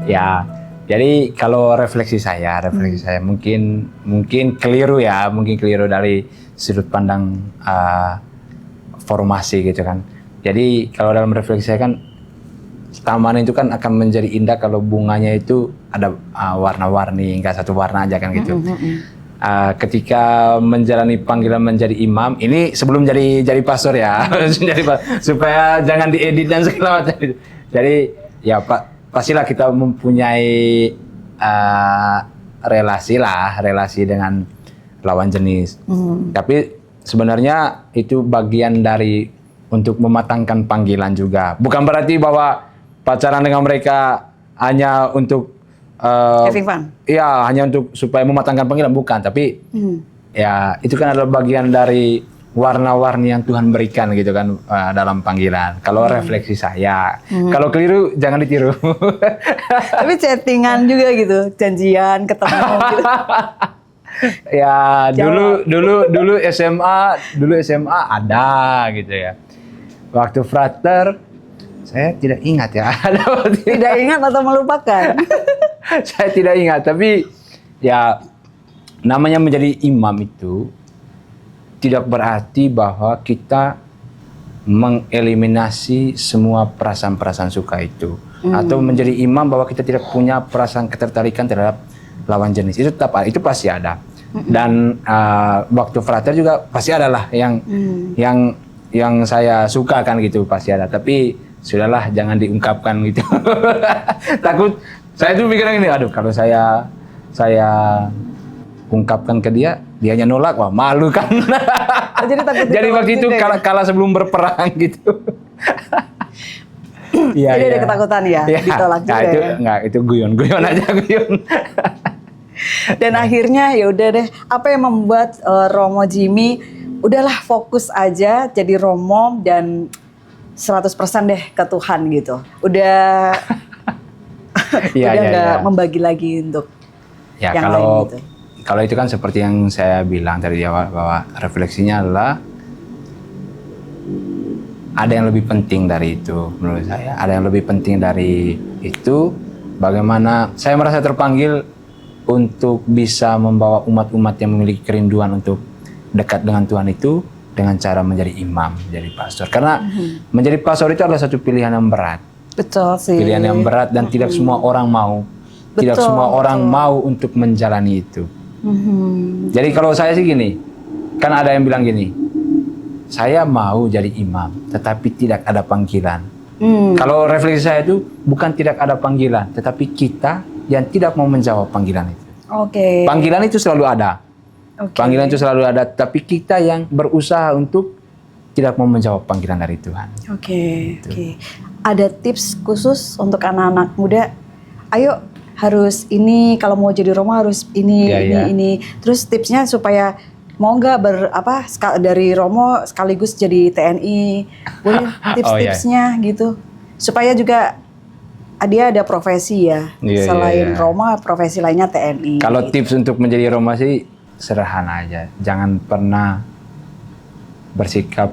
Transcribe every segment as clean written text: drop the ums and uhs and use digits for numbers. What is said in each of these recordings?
Ya, jadi kalau refleksi saya mungkin keliru ya, mungkin keliru dari sudut pandang formasi gitu kan. Jadi kalau dalam refleksi saya kan, taman itu kan akan menjadi indah kalau bunganya itu ada warna-warni, nggak satu warna aja kan gitu. Ketika menjalani panggilan menjadi imam, ini sebelum jadi pastor ya, supaya jangan diedit dan segala macam. Jadi ya pastilah kita mempunyai relasi dengan lawan jenis. Tapi sebenarnya itu bagian dari untuk mematangkan panggilan juga. Bukan berarti bahwa pacaran dengan mereka hanya untuk having fun. Iya, hanya untuk supaya mematangkan panggilan, bukan. Tapi ya itu kan adalah bagian dari warna-warni yang Tuhan berikan gitu kan dalam panggilan. Kalau refleksi saya, kalau keliru jangan ditiru. Tapi chattingan juga gitu, janjian, ketemu gitu. Ya dulu SMA ada gitu ya. Waktu frater saya tidak ingat ya. Tidak ingat atau melupakan? Saya tidak ingat, tapi ya namanya menjadi imam itu tidak berarti bahwa kita mengeliminasi semua perasaan-perasaan suka itu. Atau menjadi imam bahwa kita tidak punya perasaan ketertarikan terhadap lawan jenis. Itu tetap ada, itu pasti ada. Dan waktu frater juga pasti ada lah yang saya suka kan gitu, pasti ada. Tapi sudahlah, jangan diungkapkan gitu. Takut. Saya tuh pikiran gini, aduh kalau saya ungkapkan ke dia, dianya nolak, wah malu kan. Jadi waktu itu kalah sebelum berperang gitu. Jadi ada ketakutan ya, ditolak juga itu, ya. Enggak, itu guyon aja guyon. Dan akhirnya ya udah deh, apa yang membuat Romo Jimmy udahlah fokus aja jadi Romo dan 100% deh ke Tuhan gitu. Udah nggak membagi lagi untuk yang lain gitu. Kalau itu kan seperti yang saya bilang dari awal, bahwa refleksinya adalah ada yang lebih penting dari itu menurut saya. Ada yang lebih penting dari itu, bagaimana saya merasa terpanggil untuk bisa membawa umat-umat yang memiliki kerinduan untuk dekat dengan Tuhan itu dengan cara menjadi imam, menjadi pastor. Karena menjadi pastor itu adalah satu pilihan yang berat. Betul sih. Pilihan yang berat dan tidak semua orang mau. Tidak semua orang mau untuk menjalani itu. Jadi kalau saya sih gini, kan ada yang bilang gini, saya mau jadi imam, tetapi tidak ada panggilan. Kalau refleksi saya itu bukan tidak ada panggilan, tetapi kita yang tidak mau menjawab panggilan itu. Panggilan itu selalu ada. Panggilan itu selalu ada, tapi kita yang berusaha untuk tidak mau menjawab panggilan dari Tuhan. Ada tips khusus untuk anak-anak muda? Ayo harus ini, kalau mau jadi Romo harus ini. Terus tipsnya supaya mau nggak dari Romo sekaligus jadi TNI, boleh tips-tipsnya gitu, supaya juga dia ada profesi ya, selain Romo profesi lainnya TNI. Kalau tips untuk menjadi Romo sih sederhana aja, jangan pernah bersikap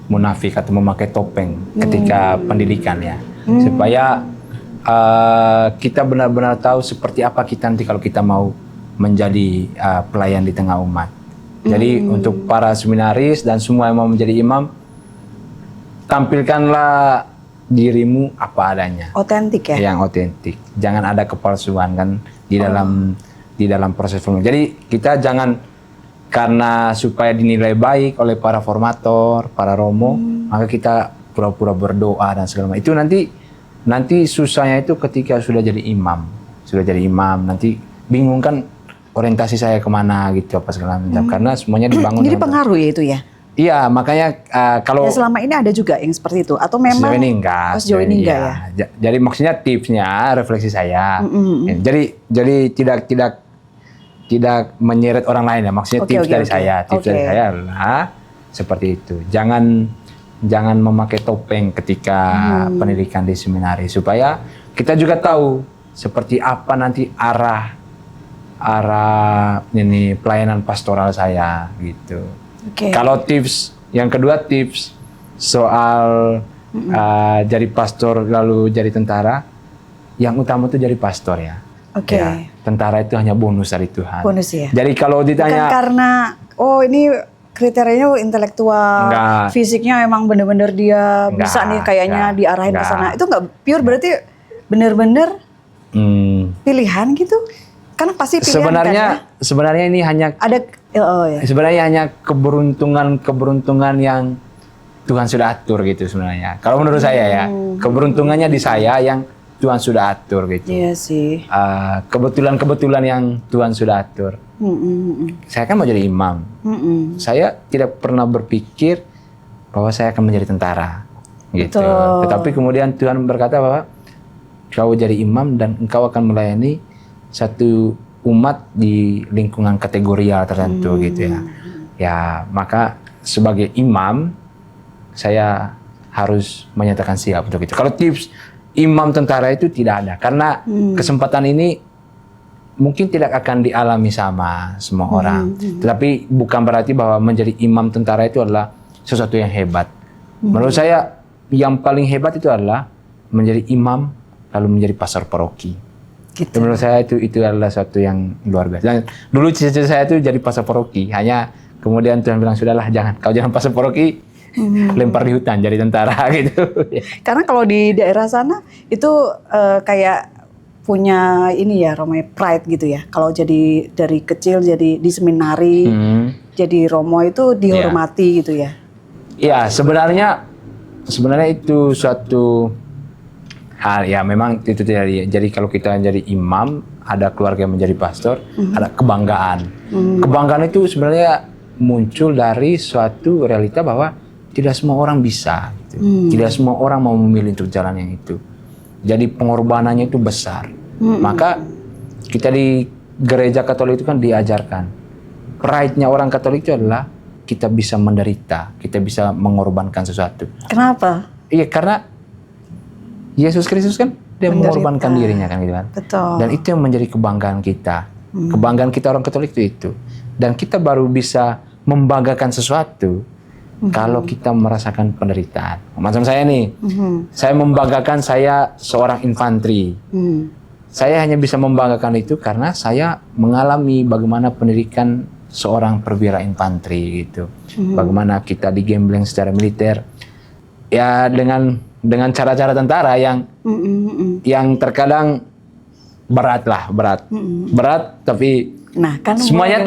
munafik atau memakai topeng ketika pendidikan ya, supaya kita benar-benar tahu seperti apa kita nanti kalau kita mau menjadi pelayan di tengah umat. Jadi untuk para seminaris dan semua yang mau menjadi imam, tampilkanlah dirimu apa adanya. Otentik ya? Yang otentik. Jangan ada kepalsuan kan di dalam proses formator. Jadi kita jangan karena supaya dinilai baik oleh para formator, para Romo, maka kita pura-pura berdoa dan segala macam. Itu nanti susahnya itu ketika sudah jadi imam. Nanti bingung kan orientasi saya kemana gitu apa segala macam, karena semuanya dibangun. Jadi pengaruh ya itu ya? Iya, makanya kalau ya selama ini ada juga yang seperti itu atau memang sejauh ini enggak ya? Jadi maksudnya tipsnya refleksi saya. Jadi tidak menyeret orang lain ya, maksudnya tips dari saya. Tips dari saya adalah seperti itu. Jangan memakai topeng ketika pendidikan di seminari, supaya kita juga tahu seperti apa nanti arah ini pelayanan pastoral saya gitu. Kalau tips yang kedua, tips soal jadi pastor lalu jadi tentara, yang utama itu jadi pastor ya. Oke. Ya, tentara itu hanya bonus dari Tuhan. Bonus ya. Jadi kalau Bukan ditanya karena ini kriterianya intelektual, Enggak. fisiknya emang bener-bener dia Enggak, bisa nih kayaknya enggak, diarahin ke enggak. sana. Itu nggak pure berarti bener-bener pilihan gitu? Karena pasti pilihan sebenarnya kan ya? sebenarnya ini hanya Ada ya. sebenarnya hanya keberuntungan yang Tuhan sudah atur gitu sebenarnya. Kalau menurut saya ya, keberuntungannya di saya yang Tuhan sudah atur gitu. Iya sih. Kebetulan yang Tuhan sudah atur. Saya kan mau jadi imam. Saya tidak pernah berpikir bahwa saya akan menjadi tentara gitu. Betul. Tetapi kemudian Tuhan berkata bahwa kau jadi imam dan engkau akan melayani satu umat di lingkungan kategorial tertentu gitu ya. Ya, maka sebagai imam saya harus menyatakan siap untuk itu. Kalau tips imam tentara itu tidak ada karena kesempatan ini mungkin tidak akan dialami sama semua orang. Tetapi bukan berarti bahwa menjadi imam tentara itu adalah sesuatu yang hebat. Menurut saya yang paling hebat itu adalah menjadi imam lalu menjadi pastor paroki. Gitu. Menurut saya itu adalah sesuatu yang luar biasa. Dan dulu cita-cita saya itu jadi pastor paroki. Hanya kemudian Tuhan bilang sudahlah jangan pastor paroki, lempar di hutan jadi tentara gitu. Karena kalau di daerah sana itu kayak punya ini ya Romo pride gitu ya. Kalau jadi dari kecil jadi diseminari, jadi Romo itu dihormati gitu ya. Iya, sebenarnya itu suatu hal ya memang itu tadi. Jadi kalau kita jadi imam, ada keluarga yang menjadi pastor, ada kebanggaan. Kebanggaan itu sebenarnya muncul dari suatu realita bahwa tidak semua orang bisa, gitu. Tidak semua orang mau memilih untuk jalan yang itu. Jadi pengorbanannya itu besar. Maka kita di gereja Katolik itu kan diajarkan, pride-nya orang Katolik itu adalah kita bisa menderita, kita bisa mengorbankan sesuatu. Kenapa? Iya, karena Yesus Kristus kan dia mengorbankan dirinya kan gitu kan. Betul. Dan itu yang menjadi kebanggaan kita. Kebanggaan kita orang Katolik itu. Dan kita baru bisa membanggakan sesuatu kalau kita merasakan penderitaan. Macam saya nih, saya membanggakan saya seorang infanteri. Saya hanya bisa membanggakan itu karena saya mengalami bagaimana pendidikan seorang perwira infanteri gitu. Bagaimana kita digembleng secara militer. Ya dengan cara-cara tentara yang terkadang berat tapi kan semuanya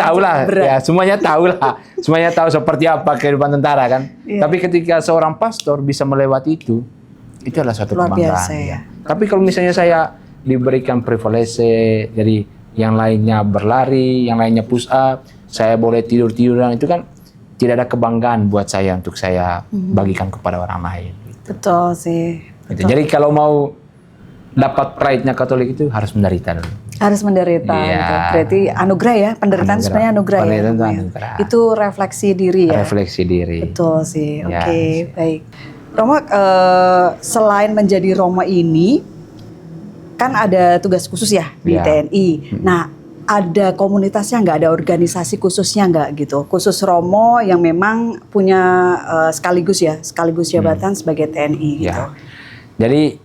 tahu seperti apa kehidupan tentara kan. Tapi ketika seorang pastor bisa melewati itu adalah suatu kebanggaan ya. Tapi kalau misalnya saya diberikan privilege, jadi yang lainnya berlari, yang lainnya push up, saya boleh tidur-tiduran, itu kan tidak ada kebanggaan buat saya untuk saya bagikan kepada orang lain. Betul sih. Gitu. Jadi kalau mau dapat pride-nya Katolik itu harus menderita dulu. Harus menderita. Iya. Gitu. Berarti anugerah ya, penderitaan sebenarnya anugerah ya. Anugerah. Itu refleksi diri ya. Refleksi diri. Betul sih. Ya. Oke, baik. Romo, selain menjadi Romo ini, kan ada tugas khusus ya di TNI. Nah, ada komunitasnya nggak, ada organisasi khususnya nggak gitu? Khusus Romo yang memang punya sekaligus jabatan sebagai TNI gitu. Ya. Jadi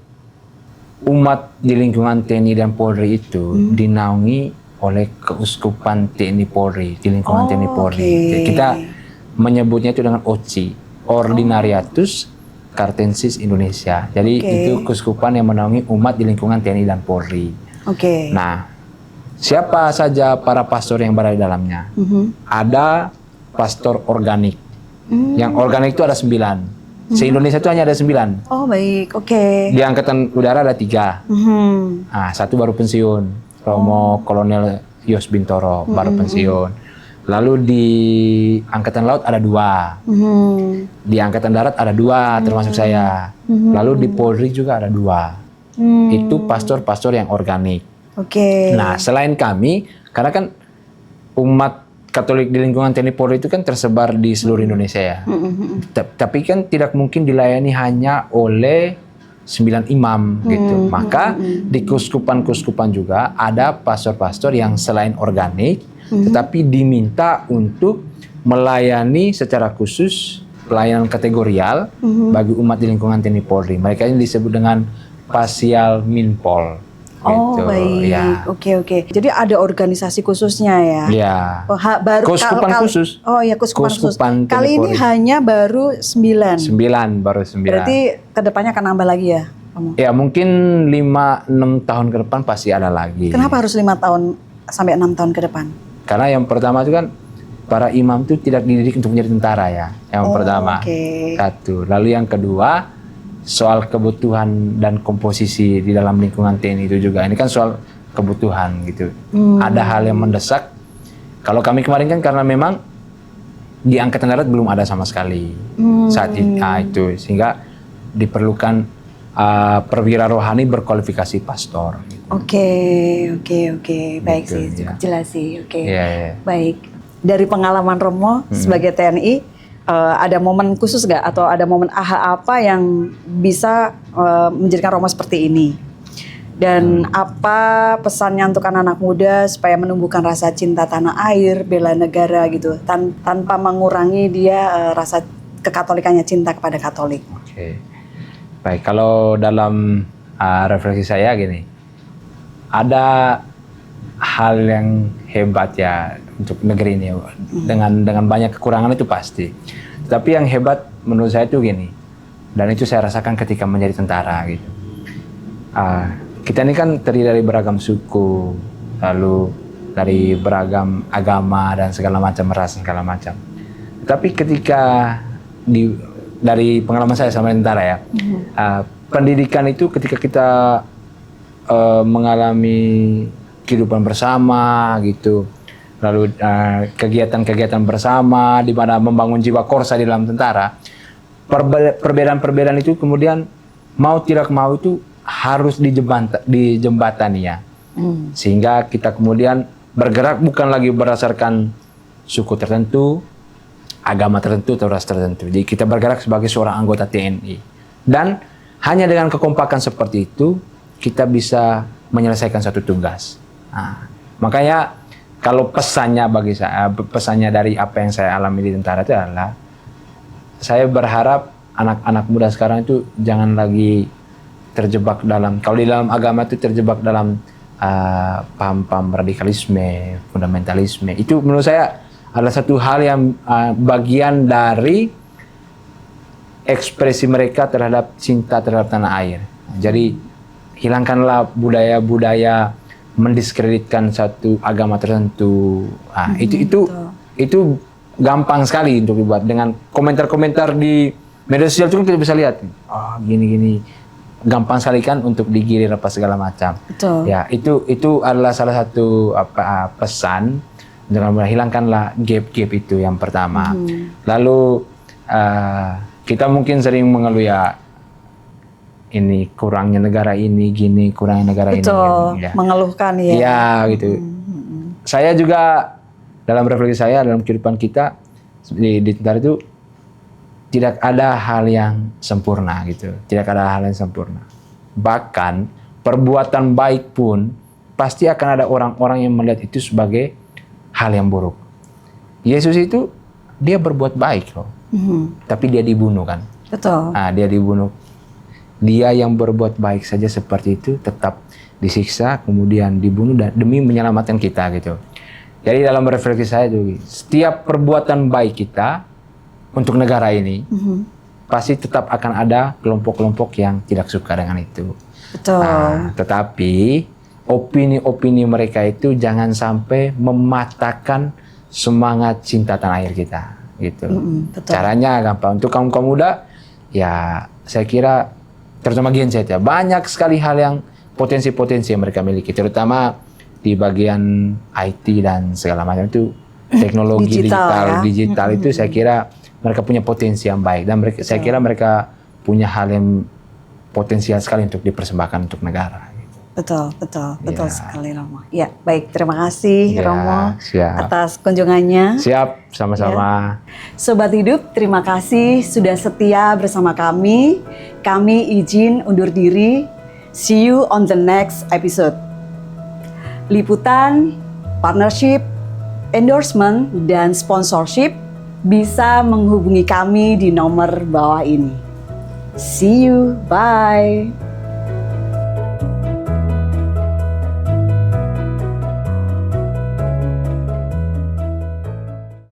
umat di lingkungan TNI dan Polri itu dinaungi oleh Keuskupan TNI Polri di lingkungan TNI Polri. Jadi kita menyebutnya itu dengan OCI, Ordinariatus Cartensis Indonesia. Jadi itu keuskupan yang menaungi umat di lingkungan TNI dan Polri. Nah, siapa saja para pastor yang berada di dalamnya? Ada pastor organik. Yang organik itu ada 9. Se-Indonesia itu hanya ada 9. Oh baik, Di Angkatan Udara ada 3. Nah, 1 baru pensiun. Romo Kolonel Yos Bintoro baru pensiun. Lalu di Angkatan Laut ada 2. Di Angkatan Darat ada 2 termasuk saya. Lalu di Polri juga ada 2. Itu pastor-pastor yang organik. Nah, selain kami, karena kan umat Katolik di lingkungan TNI Polri itu kan tersebar di seluruh Indonesia ya. Tapi kan tidak mungkin dilayani hanya oleh 9 imam gitu. Maka di kuskupan-kuskupan juga ada pastor-pastor yang selain organik, tetapi diminta untuk melayani secara khusus pelayanan kategorial bagi umat di lingkungan TNI Polri. Mereka ini disebut dengan Pasial Minpol. Oh gitu. baik, Ya. oke. Jadi ada organisasi khususnya ya? Ya. Oh, baru Keuskupan khusus. Oh ya, keuskupan khusus. Keuskupan Kali ini Tenepori. hanya baru 9. 9, baru 9. Berarti kedepannya akan nambah lagi ya, Romo? Ya mungkin 5-6 tahun ke depan pasti ada lagi. Kenapa harus 5 tahun sampai 6 tahun ke depan? Karena yang pertama itu kan para imam itu tidak dididik untuk menjadi tentara ya. Yang pertama. Oke. Satu. Lalu yang kedua, soal kebutuhan dan komposisi di dalam lingkungan TNI itu juga. Ini kan soal kebutuhan gitu. Ada hal yang mendesak. Kalau kami kemarin kan karena memang di Angkatan Darat belum ada sama sekali saat itu. Sehingga diperlukan perwira rohani berkualifikasi pastor. Gitu. Oke. Baik Gitu, sih, ya. cukup jelas sih. Oke. Iya. Baik. Dari pengalaman Romo sebagai TNI, ada momen khusus nggak atau ada momen aha apa yang bisa menjadikan Romo seperti ini? Dan apa pesannya untuk anak-anak muda supaya menumbuhkan rasa cinta tanah air, bela negara gitu, tanpa mengurangi dia rasa kekatolikannya, cinta kepada Katolik? Oke. Baik, kalau dalam refleksi saya gini, ada hal yang hebat ya untuk negeri ini dengan banyak kekurangan itu pasti. Tapi yang hebat menurut saya itu gini, dan itu saya rasakan ketika menjadi tentara gitu. Kita ini kan terdiri dari beragam suku, lalu dari beragam agama dan segala macam ras segala macam. Tapi ketika dari pengalaman saya sama tentara ya, pendidikan itu ketika kita mengalami kehidupan bersama gitu, lalu kegiatan-kegiatan bersama di mana membangun jiwa korsa di dalam tentara, perbedaan-perbedaan itu kemudian mau tidak mau itu harus dijembatani ya, sehingga kita kemudian bergerak bukan lagi berdasarkan suku tertentu, agama tertentu atau ras tertentu. Jadi kita bergerak sebagai seorang anggota TNI, dan hanya dengan kekompakan seperti itu kita bisa menyelesaikan satu tugas. Nah, makanya kalau pesannya bagi saya, pesannya dari apa yang saya alami di tentara itu adalah saya berharap anak-anak muda sekarang itu jangan lagi terjebak dalam, kalau di dalam agama itu terjebak dalam paham-paham radikalisme, fundamentalisme. Itu menurut saya adalah satu hal yang bagian dari ekspresi mereka terhadap cinta terhadap tanah air. Jadi hilangkanlah budaya-budaya mendiskreditkan satu agama tertentu. Nah, itu gampang sekali untuk dibuat dengan komentar-komentar di media sosial itu kan kita bisa lihat, gini-gini. Gampang sekali kan untuk digilir apa segala macam. Betul. Ya, itu adalah salah satu pesan dengan hilangkanlah gap-gap itu yang pertama. Lalu kita mungkin sering mengeluh ya, ini kurangnya negara ini gini, kurangnya negara ini gini, ya. Mengeluhkan ya. Iya gitu. Saya juga dalam refleksi saya dalam kehidupan kita di tentara itu tidak ada hal yang sempurna gitu. Tidak ada hal yang sempurna. Bahkan perbuatan baik pun pasti akan ada orang-orang yang melihat itu sebagai hal yang buruk. Yesus itu dia berbuat baik loh. Tapi dia dibunuh kan. Betul. Nah, dia dibunuh. Dia yang berbuat baik saja seperti itu tetap disiksa, kemudian dibunuh demi menyelamatkan kita gitu. Jadi dalam refleksi saya itu, setiap perbuatan baik kita untuk negara ini, pasti tetap akan ada kelompok-kelompok yang tidak suka dengan itu. Betul. Nah, tetapi opini-opini mereka itu jangan sampai mematahkan semangat cinta tanah air kita, gitu. Betul. Caranya gampang. Untuk kaum-kaum muda, ya saya kira terutama Gen Z ya, banyak sekali hal yang potensi-potensi yang mereka miliki, terutama di bagian IT dan segala macam itu, teknologi digital itu saya kira mereka punya potensi yang baik, dan saya kira mereka punya hal yang potensial sekali untuk dipersembahkan untuk negara. Betul sekali Romo. Ya, baik, terima kasih Romo atas kunjungannya. Siap, sama-sama. Sobat Hidup, terima kasih sudah setia bersama kami. Kami izin undur diri. See you on the next episode. Liputan, partnership, endorsement, dan sponsorship bisa menghubungi kami di nomor bawah ini. See you, bye.